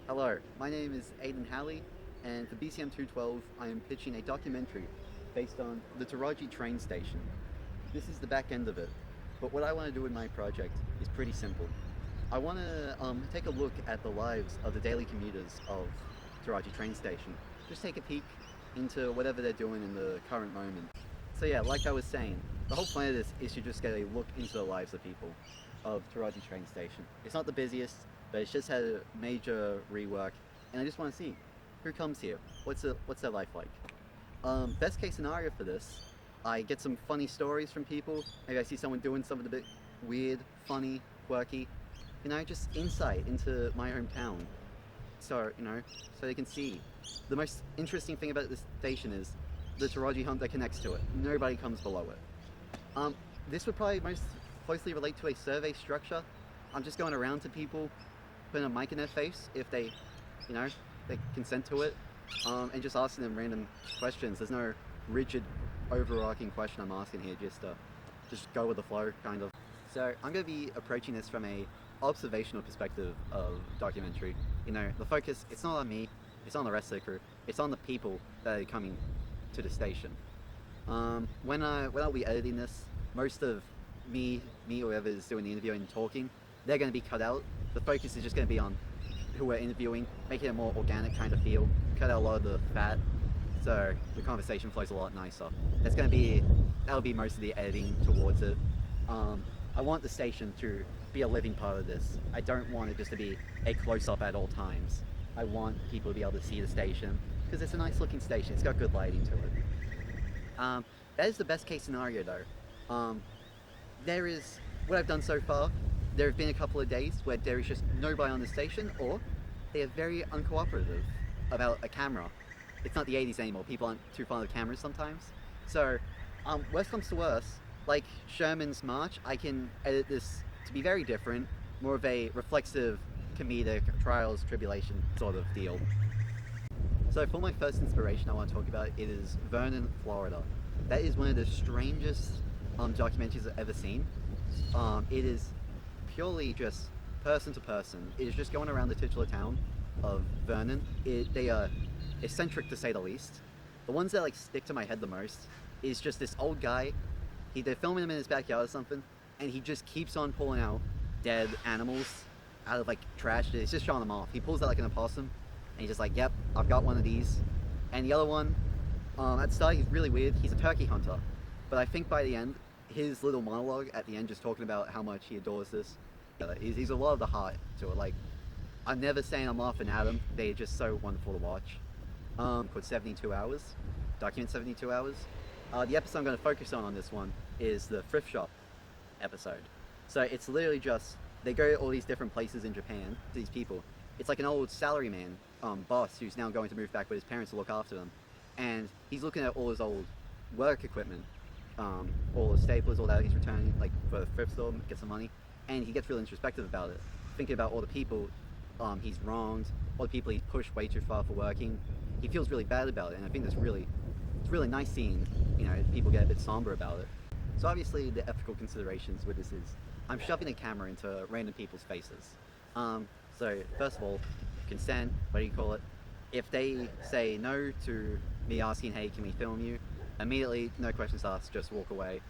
Hello, my name is Aidan Halley, and for BCM 212, I am pitching a documentary based on the Taraji train station. This is the back end of it, but what I want to do with my project is pretty simple. I want to take a look at the lives of the daily commuters of Taraji train station. Just take a peek into whatever they're doing in the current moment. So yeah, like I was saying, the whole point of this is to just get a look into the lives of people of Taraji train station. It's not the busiest, but it's just had a major rework, and I just want to see who comes here. What's their life like? Best case scenario for this, I get some funny stories from people. Maybe I see someone doing something a bit weird, funny, quirky. Just insight into my hometown. So so they can see. The most interesting thing about this station is the Taraji hunt that connects to it. Nobody comes below it. This would probably most closely relate to a survey structure. I'm just going around to people, putting a mic in their face if they, they consent to it, and just asking them random questions. There's no rigid, overarching question I'm asking here. Just go with the flow, kind of. So I'm going to be approaching this from a observational perspective of documentary. The focus, it's not on me, it's on the rest of the crew, it's on the people that are coming to the station. When I'll be editing this, most of me or whoever's doing the interviewing and talking, they're going to be cut out. The focus is just going to be on who we're interviewing, making it a more organic kind of feel, cut out a lot of the fat, so the conversation flows a lot nicer. That'll be most of the editing towards it. I want the station to be a living part of this. I don't want it just to be a close-up at all times. I want people to be able to see the station, because it's a nice looking station, it's got good lighting to it. That is the best case scenario though. What I've done so far, there have been a couple of days where there is just nobody on the station, or they are very uncooperative about a camera. It's not the 80s anymore, people aren't too fond of cameras sometimes. So, worst comes to worst, like Sherman's March, I can edit this to be very different, more of a reflexive, comedic, trials, tribulation sort of deal. So for my first inspiration I want to talk about, it is Vernon, Florida. That is one of the strangest documentaries I've ever seen. It is purely just person to person. It is just going around the titular town of Vernon. They are eccentric to say the least. The ones that stick to my head the most is just this old guy. They're filming him in his backyard or something, and he just keeps on pulling out dead animals out of trash. It's just showing them off. He pulls out an opossum, and he's just like, yep, I've got one of these. And the other one, at the start he's really weird. He's a turkey hunter, but I think by the end, his little monologue at the end, just talking about how much he adores this, he's a lot of the heart to it. I'm never saying I'm laughing at them. They're just so wonderful to watch. Called 72 Hours, document 72 Hours. The episode I'm going to focus on this one is the thrift shop episode. So it's literally just, they go to all these different places in Japan, to these people. It's like an old salaryman boss who's now going to move back with his parents to look after them. And he's looking at all his old work equipment, all the staples, all that he's returning for the thrift store, get some money. And he gets really introspective about it, thinking about all the people he's wronged, all the people he's pushed way too far for working. He feels really bad about it, and I think it's really nice seeing, people get a bit somber about it. So obviously the ethical considerations with this is, I'm shoving a camera into random people's faces. So first of all, consent, what do you call it? If they say no to me asking, hey, can we film you? Immediately, no questions asked, just walk away.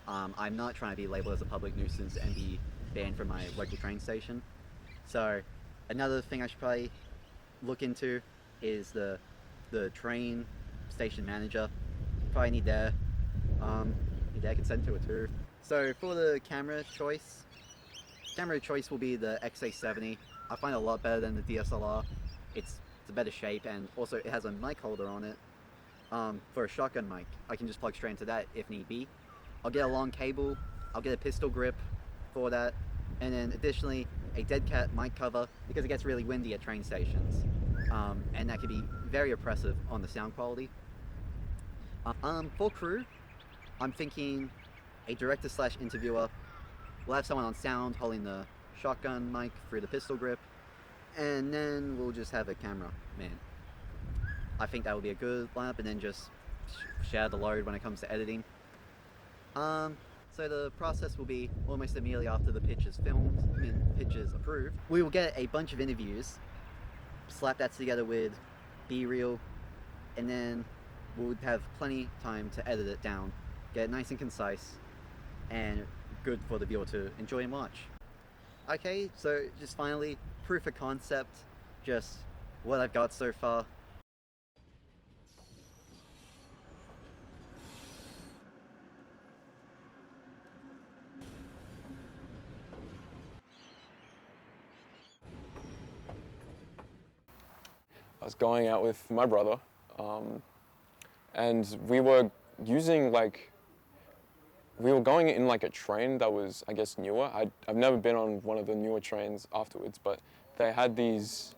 I'm not trying to be labeled as a public nuisance and be banned from my local train station. So another thing I should probably look into is the train station manager. Probably need their consent to it too. So for the camera choice will be the XA70. I find it a lot better than the DSLR. It's a better shape, and also it has a mic holder on it. For a shotgun mic, I can just plug straight into that if need be. I'll get a long cable, I'll get a pistol grip for that, and then additionally a dead cat mic cover, because it gets really windy at train stations, and that can be very oppressive on the sound quality. For crew, I'm thinking a director / interviewer. We'll have someone on sound holding the shotgun mic through the pistol grip, and then we'll just have a camera man. I think that would be a good lineup, and then just share the load when it comes to editing. So the process will be almost immediately after the pitch is filmed, pitch is approved. We will get a bunch of interviews slap that together with B-reel, and then we'll have plenty time to edit it down, get it nice and concise, and good for the viewer to enjoy and watch. Okay, so just finally, proof of concept, just what I've got so far. I was going out with my brother, and we were going in like a train that was, I guess, newer. I've never been on one of the newer trains afterwards, but they had these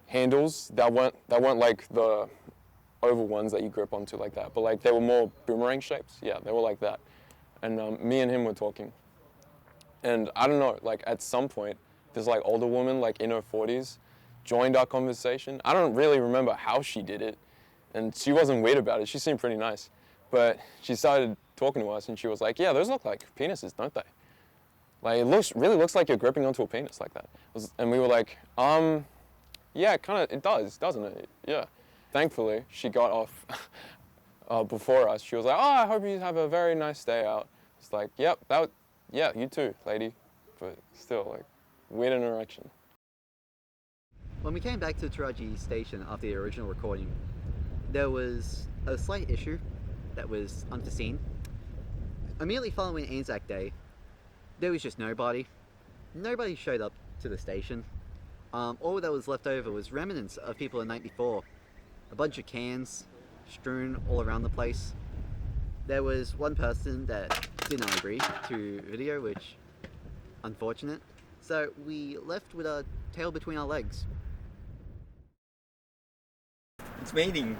handles that weren't like the oval ones that you grip onto like that, but like they were more boomerang shapes. Yeah, they were like that. And me and him were talking, and I don't know, like at some point, this like older woman, like in her 40s, joined our conversation. I don't really remember how she did it, and she wasn't weird about it. She seemed pretty nice, but she started talking to us, and she was like, "Yeah, those look like penises, don't they? Like it really looks like you're gripping onto a penis like that." And we were like, yeah, it does, doesn't it? Yeah. Thankfully, she got off before us. She was like, "Oh, I hope you have a very nice day out." It's like, "Yep, yeah, you too, lady," but still, like, weird interaction. When we came back to Taraji Station after the original recording, there was a slight issue that was unforeseen. Immediately following Anzac Day, there was just nobody. Nobody showed up to the station. All that was left over was remnants of people the night before. A bunch of cans strewn all around the place. There was one person that did not agree to video, which, unfortunate. So we left with our tail between our legs. It's meeting.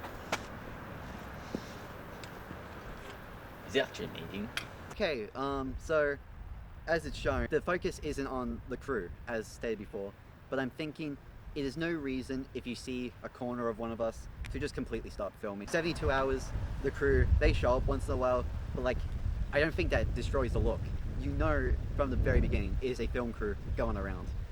It's actually meeting. Okay, so as it's shown, the focus isn't on the crew, as stated before, but I'm thinking it is no reason if you see a corner of one of us to just completely stop filming. 72 hours, the crew, they show up once in a while, but like, I don't think that destroys the look. You know from the very beginning, it is a film crew going around.